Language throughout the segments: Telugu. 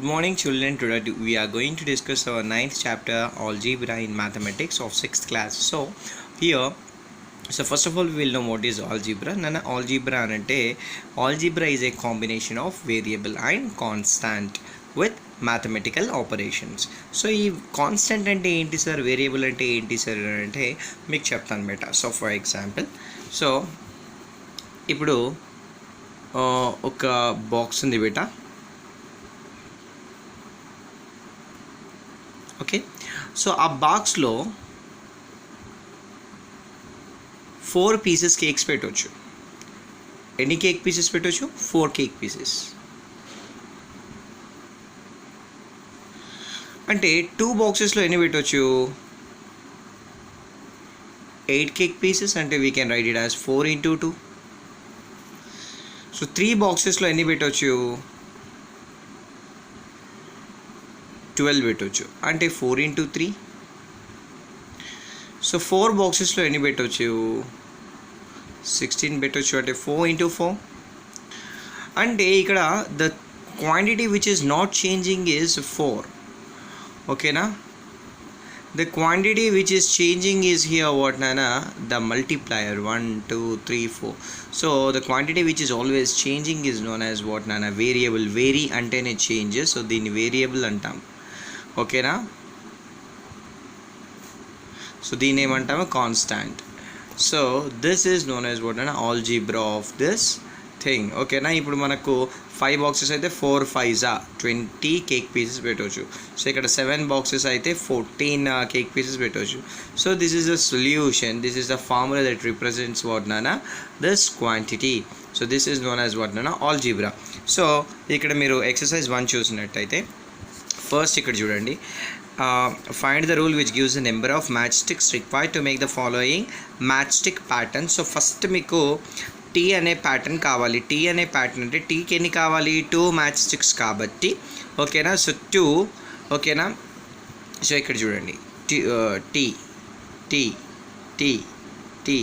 Good morning, children. Today we are going to discuss our ninth chapter, Algebra in Mathematics of 6th class. So first of all, we will know what is algebra. Nana algebra ante algebra is a combination of variable and constant with mathematical operations. So ఈ కాన్స్టెంట్ అంటే ఏంటి సార్, వేరియబుల్ అంటే ఏంటి సార్ అంటే మీకు చెప్తాను బేటా. సో ఫర్ ఎగ్జాంపుల్, సో ఇప్పుడు ఒక బాక్స్ ఉంది బేటా. ఓకే, సో ఆ బాక్స్లో 4 పీసెస్ కేక్స్ పెట్టవచ్చు. ఎన్ని కేక్ పీసెస్ పెట్టవచ్చు? 4 కేక్ పీసెస్. అంటే 2 బాక్సెస్లో ఎన్ని పెట్టవచ్చు? 8 కేక్ పీసెస్. అంటే we can write it as 4 into 2. So 3 బాక్సెస్లో ఎన్ని పెట్టవచ్చు? 12 పెట్టవచ్చు. అంటే 4 into 3. సో 4 బాక్సెస్లో ఎన్ని పెట్టవచ్చు? 16 పెట్టవచ్చు. అంటే 4 into 4. అంటే ఇక్కడ the quantity which is not changing is 4. ఓకేనా? The quantity which is changing is here what నానా? The multiplier 1 2 3 4. So the quantity which is always changing is known as what నానా? వేరియబుల్. వేరీ అంటేనే చేంజెస్, సో దీన్ని వేరియబుల్ అంటాం. ఓకేనా? సో దీన్ని ఏమంటాము? Constant. So this is known as what అన్న ఆల్జీబ్రా ఆఫ్ దిస్ థింగ్. ఓకేనా? ఇప్పుడు మనకు 5 బాక్సెస్ అయితే 4 5s 20 కేక్ పీసెస్ పెట్టవచ్చు. సో ఇక్కడ 7 బాక్సెస్ అయితే 14 కేక్ పీసెస్ పెట్టవచ్చు. So this is the solution. This is the formula that represents what నానా? This quantity. So this is known as what నానా? ఆల్జీబ్రా. సో ఇక్కడ మీరు ఎక్సర్సైజ్ 1 చూసినట్టయితే ఫస్ట్ ఇక్కడ చూడండి, find the rule which gives the number of match sticks required to make the following match stick pattern. So first మీకు టీ అనే ప్యాటర్న్ కావాలి. టీ అనే ప్యాటర్న్ అంటే టీకి ఎన్ని కావాలి? 2 మ్యాచ్ స్టిక్స్ కాబట్టి. ఓకేనా? సో 2. ఓకేనా? సో ఇక్కడ చూడండి, T T T T T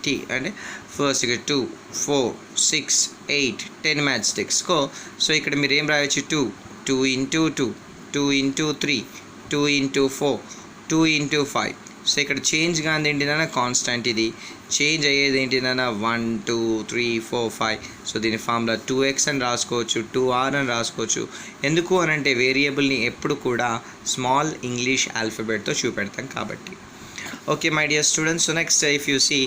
T అంటే ఫస్ట్ ఇక్కడ 2 4 6 8 10 మ్యాచ్ స్టిక్స్. సో ఇక్కడ మీరు ఏం రాయొచ్చు? 2 into 2 2 into 3 2 into 4 2 into 5. So ఇక్కడ చేంజ్ కాదు ఏంటిదన్నా? కాన్స్టాంట్. ఇది చేంజ్ అయ్యేది ఏంటిదన్నా? 1 2 3 4 5. సో దీని ఫార్ములా 2x అని రాసుకోవచ్చు, 2r అని రాసుకోవచ్చు. ఎందుకు అని అంటే వేరియబుల్ని ఎప్పుడు కూడా స్మాల్ ఇంగ్లీష్ ఆల్ఫాబెట్తో చూపెడతాం కాబట్టి. Okay my dear students, so next if you see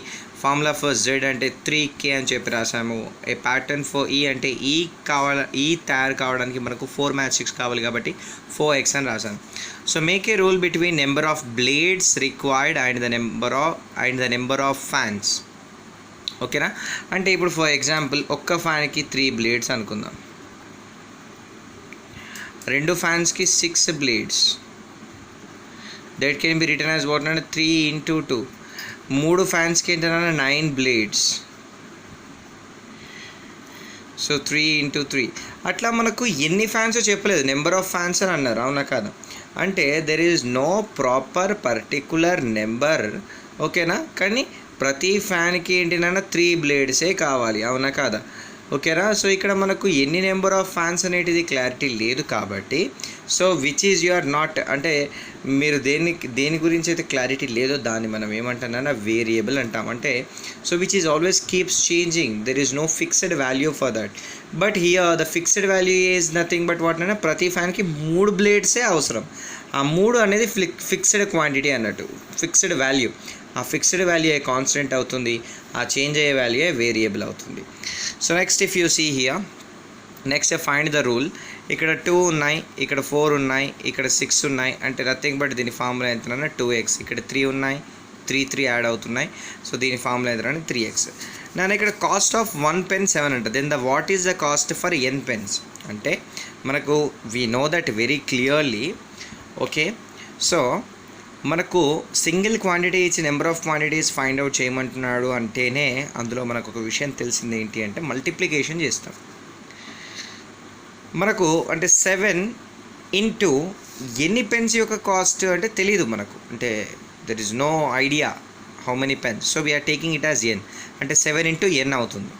formula for Z అంటే 3k అని చెప్పి రాసాము. ఏ ప్యాటర్న్ ఫర్ ఈ అంటే ఈ తయారు కావడానికి మనకు 4 మ్యాచ్ స్టిక్స్ కావాలి కాబట్టి 4x అని రాసాను. So make a rule between number of blades required and the number of fans. ఓకేనా? అంటే ఇప్పుడు ఫర్ ఎగ్జాంపుల్ ఒక్క ఫ్యాన్కి 3 బ్లేడ్స్ అనుకుందాం, 2 ఫ్యాన్స్కి 6 blades. That can be return as what అంటే 3 into 2. 3 ఫ్యాన్స్కి ఏంటన్నా? 9 బ్లేడ్స్. So 3 into 3. అట్లా మనకు ఎన్ని ఫ్యాన్స్ చెప్పలేదు, నెంబర్ ఆఫ్ ఫ్యాన్స్ అని అన్నారు. అవునా కాదా? అంటే there is no proper particular number. ఓకేనా? కానీ ప్రతి ఫ్యాన్కి ఏంటినన్నా 3 బ్లేడ్సే కావాలి. అవునా కాదా? ఓకేనా? సో ఇక్కడ మనకు ఎన్ని నెంబర్ ఆఫ్ ఫ్యాన్స్ అనేటిది క్లారిటీ లేదు కాబట్టి, so which is your not అంటే మీరు దేని గురించి అయితే క్లారిటీ లేదో దాన్ని మనం ఏమంటున్నా? వేరియబుల్ అంటాం. అంటే so which is always keeps changing. There is no fixed value for that. But here the fixed value is nothing but what అంటే ప్రతి ఫ్యాన్కి 3 బ్లేడ్సే అవసరం. ఆ 3 అనేది ఫిక్స్డ్ క్వాంటిటీ అన్నట్టు, ఫిక్స్డ్ వాల్యూ. ఆ ఫిక్స్డ్ వాల్యూ ఏ కాన్స్టెంట్ అవుతుంది, ఆ చేంజ్ అయ్యే వాల్యూ ఏ వేరియబుల్ అవుతుంది. So next if you see here, next find the rule. ఇక్కడ 2 ఉన్నాయి, ఇక్కడ 4 ఉన్నాయి, ఇక్కడ 6 ఉన్నాయి. అంటే నథింగ్ బట్ దీని ఫార్ములా ఎంతనన్నా 2x. ఇక్కడ 3 ఉన్నాయి, 3 యాడ్ అవుతున్నాయి. సో దీని ఫార్ములా ఎంతనన్నా 3x. నేను ఇక్కడ కాస్ట్ ఆఫ్ 1 pen 7 అంటే then the what is the cost for n pens అంటే మనకు we know that very clearly. Okay, so మనకు సింగిల్ క్వాంటిటీ ఇచ్చి number of quantities find out చేయమంటున్నాడు అంటేనే అందులో మనకు ఒక విషయం తెలిసింది ఏంటి అంటే మల్టిప్లికేషన్ చేస్తాం. మనకు అంటే 7 into ఎన్ని పెన్స్ యొక్క కాస్ట్ అంటే తెలీదు మనకు, అంటే there is no idea how many pens. So we are taking it as n అంటే 7 into n అవుతుంది.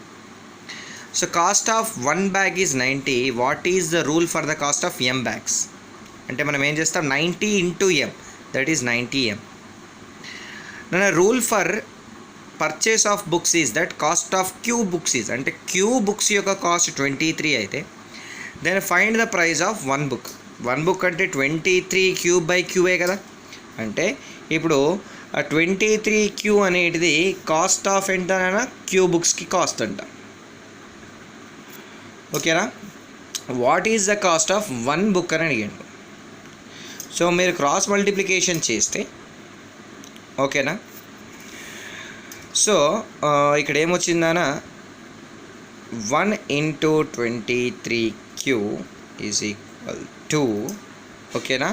So cost of 1 bag is 90. What is the rule for the cost of m bags? అంటే మనం ఏం చేస్తాం, 90 into m, that is 90m. నా rule for purchase of books is that cost of Q books is, అంటే క్యూ బుక్స్ యొక్క కాస్ట్ 23 అయితే then find the price of 1 book. 1 book అంటే 23 క్యూబ్ బై క్యూఏ కదా. అంటే ఇప్పుడు 23 క్యూ అనేటిది కాస్ట్ ఆఫ్ ఎంతనైనా క్యూ బుక్స్కి కాస్ట్ అంట. ఓకేనా? What is the cost of 1 book అని అడిగాడు. సో మీరు క్రాస్ మల్టిప్లికేషన్ చేస్తే, ఓకేనా, సో ఇక్కడ ఏమొచ్చిందనా 1 into 23Q is equal to, ఓకేనా,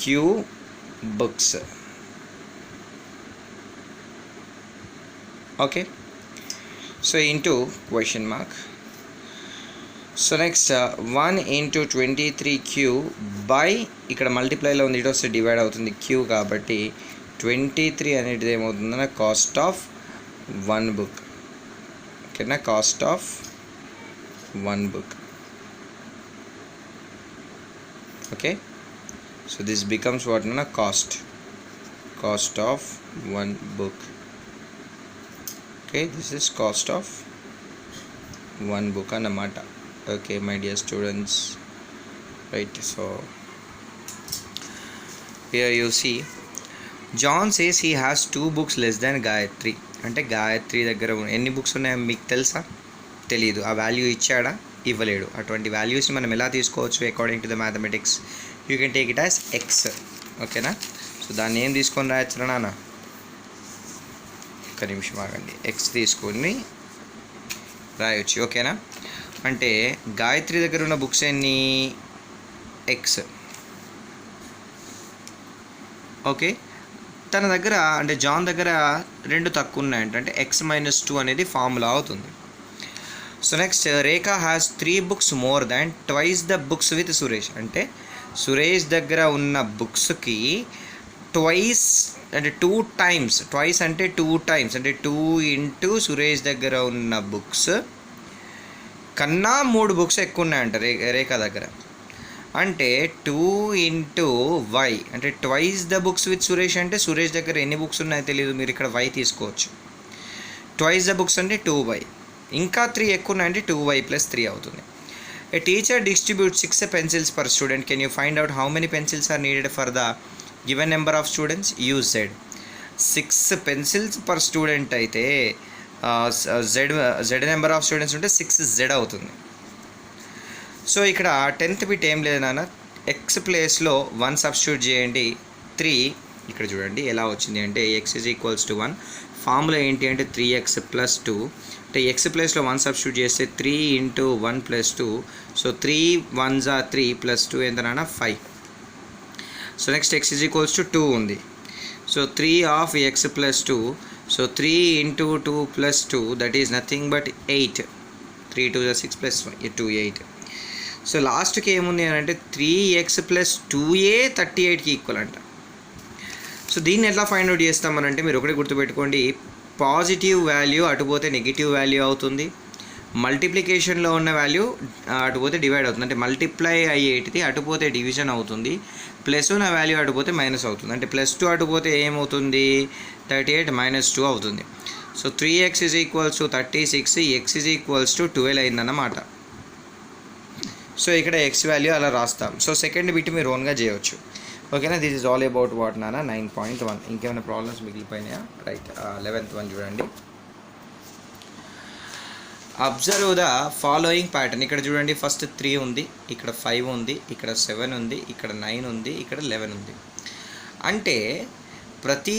Q books. Okay, so into question mark. So next 1 into 23Q by, ఇక్కడ మల్టిప్లైలో ఉంది, ఇటు వస్తే డివైడ్ అవుతుంది క్యూ కాబట్టి 23 అనేది ఏమవుతుందన్న కాస్ట్ ఆఫ్ 1 బుక్. ఓకేనా, cost of 1 book. Okay, so this becomes what అన్న cost of 1 book. Okay, this is cost of 1 book అన్నమాట. Okay my dear students, right. So here you see John says he has 2 books less than Gayatri. అంటే గాయత్రి దగ్గర ఎన్ని బుక్స్ ఉన్నాయో మీకు తెలుసా? తెలియదు. ఆ వాల్యూ ఇచ్చాడా? ఇవ్వలేడు. అటువంటి వాల్యూస్ని మనం ఎలా తీసుకోవచ్చు according to the mathematics? You can take it as X. ఓకేనా? సో దాన్ని ఏం తీసుకొని రాయొచ్చు నాన్న? ఒక్క నిమిషం ఆగండి. ఎక్స్ తీసుకొని రాయొచ్చు. ఓకేనా? అంటే గాయత్రి దగ్గర ఉన్న బుక్స్ ఎన్ని? ఎక్స్. ఓకే, తన దగ్గర అంటే జాన్ దగ్గర 2 తక్కువ ఉన్నాయంట, అంటే x-2 అనేది ఫార్ములా అవుతుంది. So next Rekha has 3 books more than twice the books with Suresh. అంటే సురేష్ దగ్గర ఉన్న బుక్స్కి ట్వైస్ అంటే 2 times, ట్వైస్ అంటే 2 times, అంటే 2 ఇంటూ సురేష్ దగ్గర ఉన్న బుక్స్ కన్నా 3 బుక్స్ ఎక్కువ ఉన్నాయంట రేఖ దగ్గర. అంటే 2 ఇంటూ వై అంటే twice the books with Suresh. అంటే సురేష్ దగ్గర ఎన్ని బుక్స్ ఉన్నాయో తెలియదు, మీరు ఇక్కడ వై తీసుకోవచ్చు. ట్వైస్ ద బుక్స్ అంటే 2y, ఇంకా 3 ఎక్కువ ఉన్నాయంటే 2y + 3 అవుతుంది. A teacher distribute 6 pencils per student. Can you find out how many pencils are needed for the given number of students? Use Z. 6 pencils per student అయితే Z నెంబర్ ఆఫ్ స్టూడెంట్స్ ఉంటే 6Z అవుతుంది. సో ఇక్కడ 10th బిట్ ఏం లేదు నాన్న, ఎక్స్ ప్లేస్లో 1 సబ్స్టిట్యూట్ చేయండి. 3 ఇక్కడ చూడండి ఎలా వచ్చింది అంటే x = 1. ఫార్ములా ఏంటి అంటే 3x + 2. అంటే ఎక్స్ ప్లేస్లో 1 సబ్స్టిట్యూట్ చేస్తే 3 ఇంటూ 1 + 2. సో 3 1s are 3 + 2 ఎంత నాన్న? 5. సో నెక్స్ట్ x = 2 ఉంది. So 3 of x + 2. So 3 into 2 + 2 that is nothing but 8. 3 2 6 + 2 8. So లాస్ట్కి ఏముంది అని అంటే 3x + 2a 38కి ఈక్వల్ అంట. సో దీన్ని ఎట్లా ఫైండ్ అవుట్ చేస్తామనంటే మీరు ఒకటి గుర్తుపెట్టుకోండి, పాజిటివ్ వాల్యూ అటుపోతే నెగిటివ్ వాల్యూ అవుతుంది, మల్టిప్లికేషన్లో ఉన్న వాల్యూ అటుపోతే డివైడ్ అవుతుంది. అంటే మల్టిప్లై అయ్యేటిది అటుపోతే డివిజన్ అవుతుంది, ప్లస్ ఉన్న వాల్యూ అటుపోతే మైనస్ అవుతుంది. అంటే +2 అటుపోతే ఏమవుతుంది? 38 - 2 అవుతుంది. సో 3x = 36, x = 12 అయిందన్నమాట. సో ఇక్కడ x వాల్యూ అలా రాస్తాం. సో సెకండ్ బిట్ మీరు ఓన్గా చేయవచ్చు. ఓకేనా? This is all about what నాన్న 9.1. ఇంకేమైనా ప్రాబ్లమ్స్ మిగిలిపోయినాయా? రైట్, 11th one చూడండి. Observe the following pattern. ఇక్కడ చూడండి, ఫస్ట్ 3 ఉంది, ఇక్కడ 5 ఉంది, ఇక్కడ 7 ఉంది, ఇక్కడ 9 ఉంది, ఇక్కడ 11 ఉంది. అంటే ప్రతి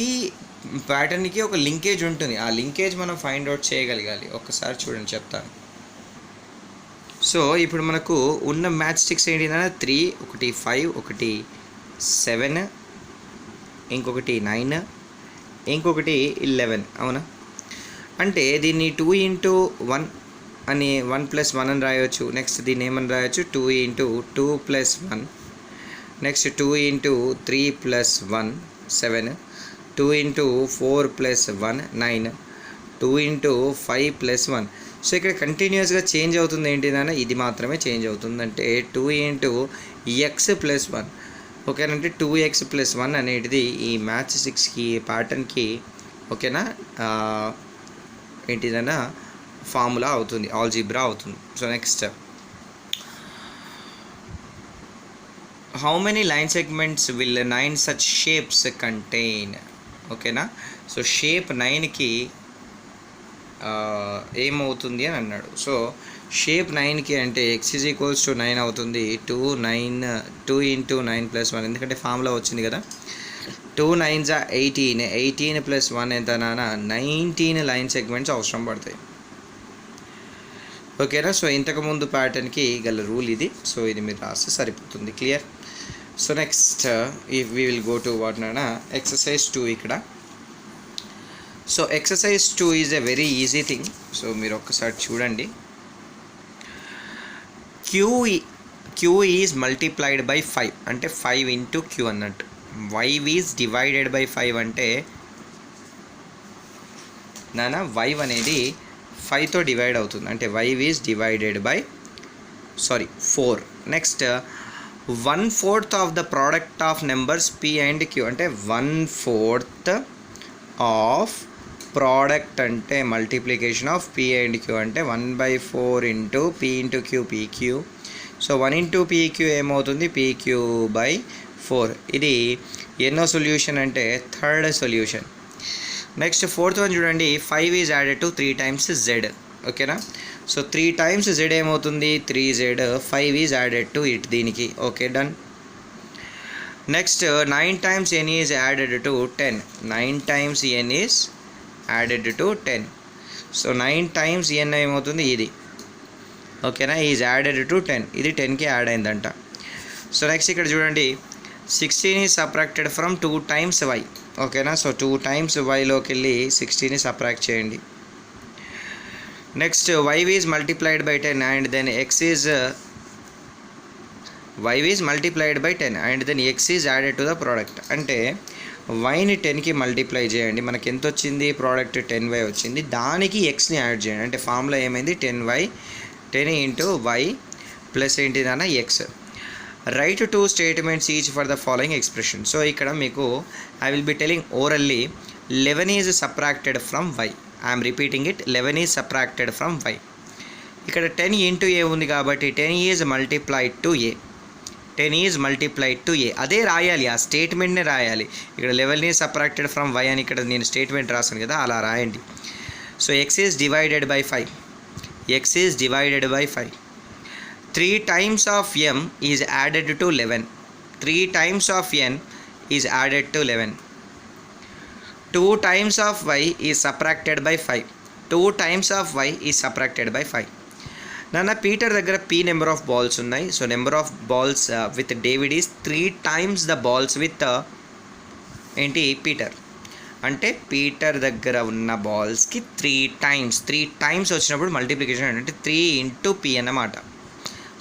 ప్యాటర్న్కి ఒక లింకేజ్ ఉంటుంది. ఆ లింకేజ్ మనం ఫైండ్ అవుట్ చేయగలగాలి. ఒక్కసారి చూడండి చెప్తాను. సో ఇప్పుడు మనకు ఉన్న మ్యాచ్ స్టిక్స్ ఏంటిదన్నా 3, ఒకటి 5, ఒకటి 7, ఇంకొకటి 9, ఇంకొకటి 11. అవునా? అంటే దీన్ని 2 ఇంటూ 1 అని 1 + 1 అని రాయవచ్చు. నెక్స్ట్ దీన్ని ఏమని రాయొచ్చు? 2 into 2 + 1. Next 2 into 3 + 1 7, 2 into 4 + 1 9, 2 into 5 + 1. So ఇక్కడ కంటిన్యూస్గా చేంజ్ అవుతుంది ఏంటిదన్నా, ఇది మాత్రమే చేంజ్ అవుతుంది. అంటే 2 ఇంటూ ఎక్స్ ప్లస్ 1. ఓకేనంటే 2x + 1 అనేది ఈ మ్యాథ్స్ 6కి ప్యాటర్న్కి ఓకేనా ఏంటిదన్నా ఫార్ములా అవుతుంది, ఆల్జీబ్రా అవుతుంది. So next, how many line segments will 9 such shapes contain? ఓకేనా, సో షేప్ 9కి ఏమవుతుంది అని అన్నాడు. సో షేప్ 9కి అంటే x = 9 అవుతుంది. 2 ఇంటూ 9 + 1, ఎందుకంటే ఫార్ములా వచ్చింది కదా. 2 9s are 18, 18 + 1 ఎంత నాన్న 19 లైన్ సెగ్మెంట్స్ అవసరం పడతాయి. ఓకేనా, సో ఇంతకుముందు ప్యాటర్న్కి గల రూల్ ఇది. సో ఇది మీరు రాస్తే సరిపోతుంది. Clear. So next if we will go to what నాన్న ఎక్సర్సైజ్ 2 ఇక్కడ. So exercise 2 is a very easy thing. So మీరు ఒక్కసారి చూడండి. క్యూ ఈజ్ మల్టిప్లైడ్ బై 5 అంటే 5 ఇంటూ క్యూ అన్నట్టు. వై ఈజ్ డివైడెడ్ బై 5 అంటే నాన్న వై అనేది 5తో డివైడ్ అవుతుంది. అంటే Y is divided by 4. Next 1/4 of the product of numbers P and Q అంటే 1/4 ఆఫ్ ప్రోడక్ట్ అంటే multiplication of P and Q అంటే 1/4 into P into Q PQ. So 1 into PQ ఏమవుతుంది P/4. ఇది ఎన్నో సొల్యూషన్ అంటే third solution. Next 4th one చూడండి. 5 is added to 3 times z. ఓకేనా, సో 3 times z ఏమవుతుంది 3z. 5 is added to it దీనికి. Okay, done. Next 9 times n is added to 10. 9 times n is added to 10. So 9 times n ఏమవుతుంది ఇది. ఓకేనా, ఈజ్ యాడెడ్ టు 10. ఇది 10కి యాడ్ అయిందంట. సో నెక్స్ట్ ఇక్కడ చూడండి. 16 is subtracted from 2 times y. ఓకేనా, సో 2 times yలోకి వెళ్ళి 16ని సబ్ట్రాక్ట్ చేయండి. Next y is multiplied by 10 and then y is multiplied by 10 and then x is added to the product. అంటే వైని 10కి మల్టిప్లై చేయండి. మనకి ఎంత వచ్చింది ప్రోడక్ట్ 10y వచ్చింది. దానికి xని యాడ్ చేయండి. అంటే ఫార్ములా ఏమైంది 10 ఇంటూ y ప్లస్ ఏంటిదన్నా x. Write 2 statements each for the following expression. So ఇక్కడ మీకు I will be telling orally 11 is subtracted from y. I'm repeating it, 11 is subtracted from y. ఇక్కడ 10 ఇంటూ ఏ ఉంది కాబట్టి 10 is multiplied to A. 10 is multiplied to A. అదే రాయాలి, ఆ స్టేట్మెంట్నే రాయాలి. ఇక్కడ 11 ఈజ్ సబ్ట్రాక్టెడ్ ఫ్రమ్ y అని ఇక్కడ నేను స్టేట్మెంట్ రాసాను కదా, అలా రాయండి. So x is divided by 5. x is divided by 5. 3 times of m is added to 11. 3 times of n is added to 11. 2 times of y is subtracted by 5. 2 times of y is subtracted by 5. నాన్న పీటర్ దగ్గర p నెంబర్ ఆఫ్ బాల్స్ ఉన్నాయి. So number of balls with David is 3 times the balls with ఏంటి పీటర్. అంటే పీటర్ దగ్గర ఉన్న బాల్స్కి 3 times వచ్చినప్పుడు మల్టిప్లికేషన్ అంటే 3 ఇంటూ p అన్నమాట.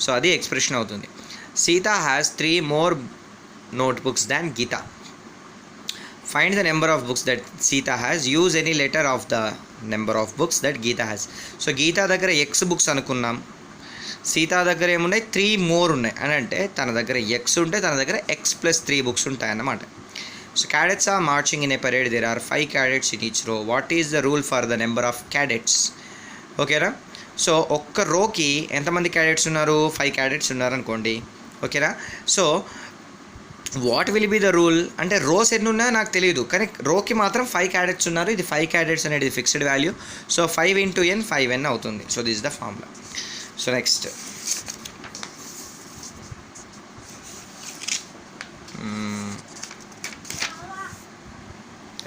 సో అది ఎక్స్ప్రెషన్ అవుతుంది. Sita has 3 more notebooks than Gita. Find the number of books that Sita has. Use any letter of the number of books that Gita has. So Gita దగ్గర x బుక్స్ అనుకున్నాం. సీత దగ్గర ఏమున్నాయి 3 more ఉన్నాయి అని అంటే తన దగ్గర x ఉంటే తన దగ్గర x + 3 బుక్స్ ఉంటాయన్నమాట. So cadets are marching in a parade. There are 5 cadets in each row. What is the rule for the number of cadets? ఓకేనా, సో ఒక్క రోకి ఎంతమంది క్యాడెట్స్ ఉన్నారు 5 క్యాడెట్స్ ఉన్నారు అనుకోండి. ఓకేనా, so what will be the rule అంటే రోస్ ఎన్ని ఉన్నాయో నాకు తెలియదు, కానీ రోకి మాత్రం 5 క్యాడెట్స్ ఉన్నారు. ఇది 5 క్యాడెట్స్ అనేది fixed value. So 5 into n 5n అవుతుంది. So this the formula. So next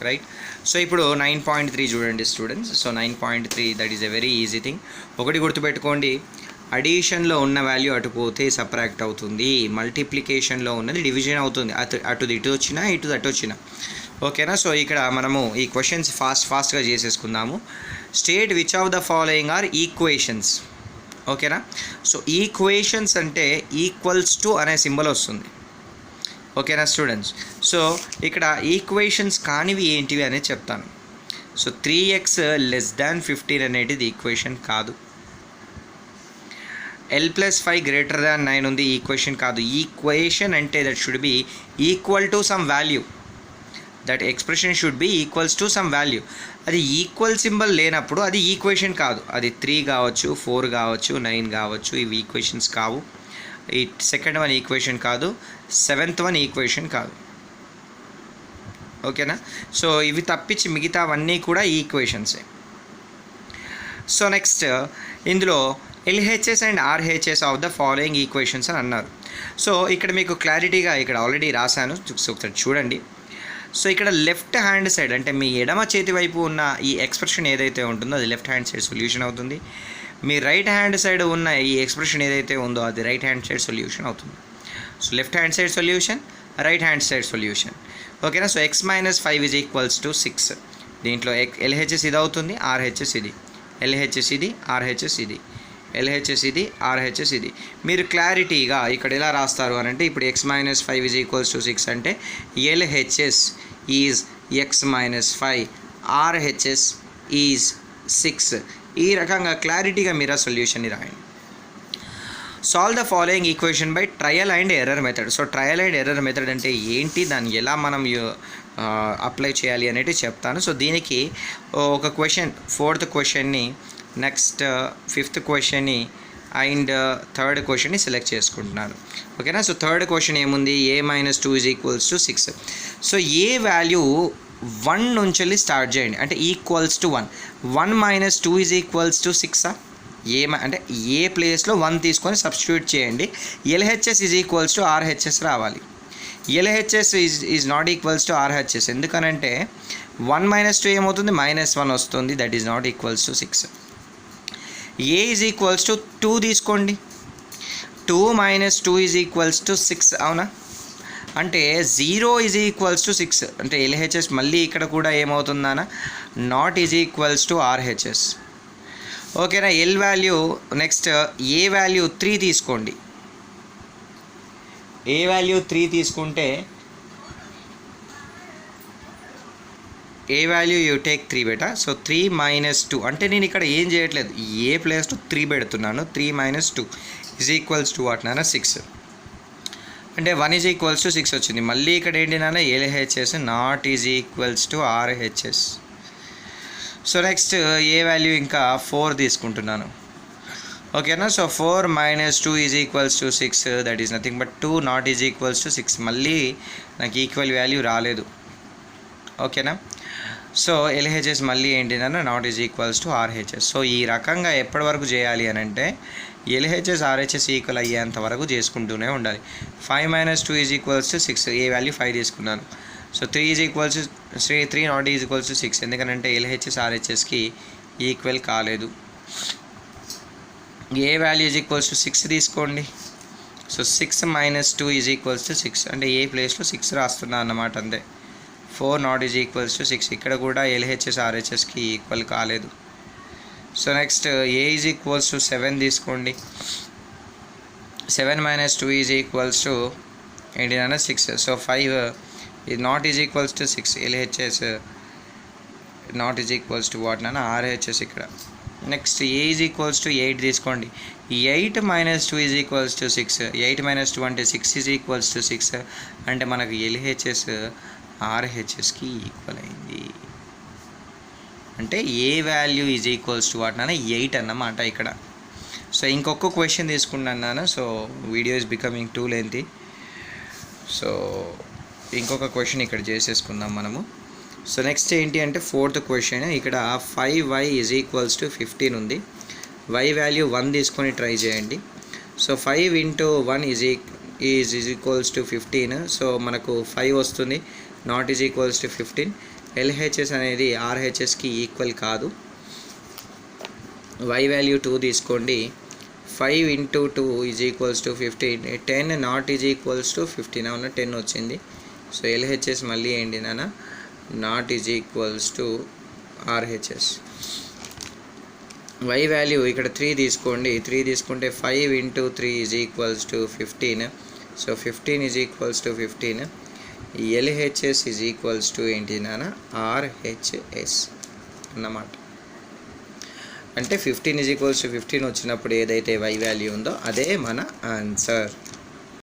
right. So ఇప్పుడు 9.3 చూడండి students. So 9.3 that is a very easy thing. ఒకటి గుర్తుపెట్టుకోండి, అడిషన్లో ఉన్న వాల్యూ అటు పోతే సబ్ట్రాక్ట్ అవుతుంది, మల్టిప్లికేషన్లో ఉన్నది డివిజన్ అవుతుంది. అటు ఇటు వచ్చినా ఇటు అటు వచ్చినా. ఓకేనా, సో ఇక్కడ మనము ఈ క్వశ్చన్స్ ఫాస్ట్గా చేసేసుకుందాము. State which of the following are equations. ఓకేనా, సో ఈక్వేషన్స్ అంటే ఈక్వల్స్ టు అనే సింబల్ వస్తుంది. ఓకేనా స్టూడెంట్స్, సో ఇక్కడ ఈక్వేషన్స్ కానివి ఏంటివి అనేది చెప్తాను. సో 3x <15 అనేది ఈక్వేషన్ కాదు. l+5 greater than 9 ఉంది, ఈక్వేషన్ కాదు. ఈక్వేషన్ అంటే that should be equal to some value. That expression should be equals to some value. అది ఈక్వల్ సింబల్ లేనప్పుడు అది ఈక్వేషన్ కాదు. అది 3 కావచ్చు, 4 కావచ్చు, 9 కావచ్చు, ఇవి ఈక్వేషన్స్ కావు. ఈ సెకండ్ వన్ ఈక్వేషన్ కాదు, 7th వన్ ఈక్వేషన్ కాదు. ఓకేనా? సో ఇవి తప్పించి మిగతావన్నీ కూడా ఈక్వేషన్సే. సో నెక్స్ట్ ఇందులో LHS and RHS of the following equations అని అన్నారు. సో ఇక్కడ మీకు క్లారిటీగా ఇక్కడ ఆల్రెడీ రాశాను, ఒకసారి చూడండి. సో ఇక్కడ లెఫ్ట్ హ్యాండ్ సైడ్ అంటే మీ ఎడమ చేతి వైపు ఉన్న ఈ ఎక్స్ప్రెషన్ ఏదైతే ఉంటుందో అది లెఫ్ట్ హ్యాండ్ సైడ్ సొల్యూషన్ అవుతుంది. మీ రైట్ హ్యాండ్ సైడ్ ఉన్న ఈ ఎక్స్ప్రెషన్ ఏదైతే ఉందో అది రైట్ హ్యాండ్ సైడ్ సొల్యూషన్ అవుతుంది. So left hand side solution, right hand side solution. ఓకేనా? So x-5 is equals to 6. దీంట్లో LHS ఇది అవుతుంది, RHS ఇది, LHS ఇది, RHS ఇది, LHS ఇది, RHS ఇది. మీరు క్లారిటీగా ఇక్కడ ఎలా రాస్తారు అని అంటే ఇప్పుడు x-5 ఈజ్ ఈక్వల్స్ టు 6 అంటే LHS is x-5, RHS is 6. ఈ రకంగా క్లారిటీగా మీరు ఆ సొల్యూషన్ని రాయండి. Solve the following equation by trial and error method. So trial and error method అంటే ఏంటి, దాన్ని ఎలా మనం అప్లై చేయాలి అనేది చెప్తాను. సో దీనికి ఒక క్వశ్చన్, 4th క్వశ్చన్ని, నెక్స్ట్ 5th క్వశ్చన్ని అండ్ 3rd క్వశ్చన్ని సెలెక్ట్ చేసుకుంటున్నాను. ఓకేనా? సో 3rd క్వశ్చన్ ఏముంది, a-2 is equals to 6. So A value 1 నుంచి స్టార్ట్ చేయండి, అంటే equals to 1. 1 - 2 is equals to 6. అంటే ఏ ప్లేస్లో 1 తీసుకొని సబ్స్టిట్యూట్ చేయండి. LHS is equals to RHS రావాలి. LHS is not equals to RHS ఎందుకనంటే 1 - 2 ఏమవుతుంది, -1 వస్తుంది. That is not equals to 6. A is equals to 2 తీసుకోండి. 2 - 2 ఈజ్ ఈక్వల్స్ టు 6. అవునా? అంటే 0 ఈజ్ ఈక్వల్స్ టు 6 అంటే LHS మళ్ళీ ఇక్కడ కూడా ఏమవుతుందనా, not is equals to RHS. ఓకేనా? L value, next A value 3 తీసుకోండి. A వాల్యూ 3 తీసుకుంటే A వాల్యూ యూ టేక్ 3 బేటా. సో 3 - 2 అంటే నేను ఇక్కడ ఏం చేయట్లేదు, ఏ ప్లేస్లో 3 పెడుతున్నాను. 3 - 2 ఈజ్ ఈక్వల్స్ టు వాట్ నాన్న, 6. అంటే 1 ఈజ్ ఈక్వల్స్ టు 6 వచ్చింది. మళ్ళీ ఇక్కడ ఏంటి నాన్న, LHS not is equals to RHS. So next A value ఇంకా 4 తీసుకుంటున్నాను. ఓకేనా? So 4 - 2 is equals to 6. That is nothing but 2 not is equals to 6. మళ్ళీ నాకు ఈక్వల్ వాల్యూ రాలేదు. ఓకేనా? సో LHS మళ్ళీ ఏంటిదన్నా, not is equals to RHS. So ఈ రకంగా ఎప్పటి వరకు చేయాలి అని అంటే LHS RHS ఈక్వల్ అయ్యేంత వరకు చేసుకుంటూనే ఉండాలి. 5 - 2 is equals to 6. A value 5 తీసుకున్నాను. So 3 is equals to 3 not is equals to 6 ఎందుకంటే LHS RHSకి ఈక్వల్ కాలేదు. ఏ వాల్యూ ఈజ్ ఈక్వల్స్ టు 6 తీసుకోండి. సో 6 - 2 ఈజ్ ఈక్వల్స్ టు 6 అంటే ఏ ప్లేస్లో 6 రాస్తున్నా అన్నమాట, అంతే. 4 నాట్ ఈజ్ ఈక్వల్స్ టు 6 ఇక్కడ కూడా LHS RHSకి ఈక్వల్ కాలేదు. So next A is equals to 7 తీసుకోండి. 7 - 2 ఈజ్ ఈక్వల్స్ టు ఏంటిదన్నా 6. సో 5 ఇది not is equals to 6. LHS not is equals to what నాన్న, RHS ఇక్కడ. Next A is equals to 8 తీసుకోండి. 8 - 2 ఈజ్ ఈక్వల్స్ టు 6. 8 - 2 అంటే 6 ఈజ్ ఈక్వల్స్ టు 6 అంటే మనకు LHS RHSకి ఈక్వల్ అయింది. అంటే A value is equals to what నాన్న, 8 అన్నమాట ఇక్కడ. సో ఇంకొక క్వశ్చన్ తీసుకున్నాను నాన్న. So video is becoming too lengthy. So ఇంకొక క్వశ్చన్ ఇక్కడ చేసేసుకుందాం మనము. సో నెక్స్ట్ ఏంటి అంటే 4th క్వశ్చన్. ఇక్కడ 5y ఈజ్ ఈక్వల్స్ టు 15 ఉంది. y వాల్యూ 1 తీసుకొని ట్రై చేయండి. So 5 × 1 is equals to 15. So మనకు 5 వస్తుంది, not is equals to 15. LHS అనేది RHSకి ఈక్వల్ కాదు. y వాల్యూ 2 తీసుకోండి. 5 × 2 is equals to 15. 10 not is equals to 15. అవునా, 10 వచ్చింది. సో LHS మళ్ళీ ఏంటి నాన్న, not is equals to RHS. y value ఇక్కడ 3 తీసుకోండి. 3 తీసుకుంటే 5 × 3 is equals to 15. So 15 is equals to 15. LHS is equals to ఏంటి నాన్న, RHS అన్నమాట. అంటే 15 = 15 వచ్చినప్పుడు ఏదైతే y వాల్యూ ఉందో అదే మన ఆన్సర్.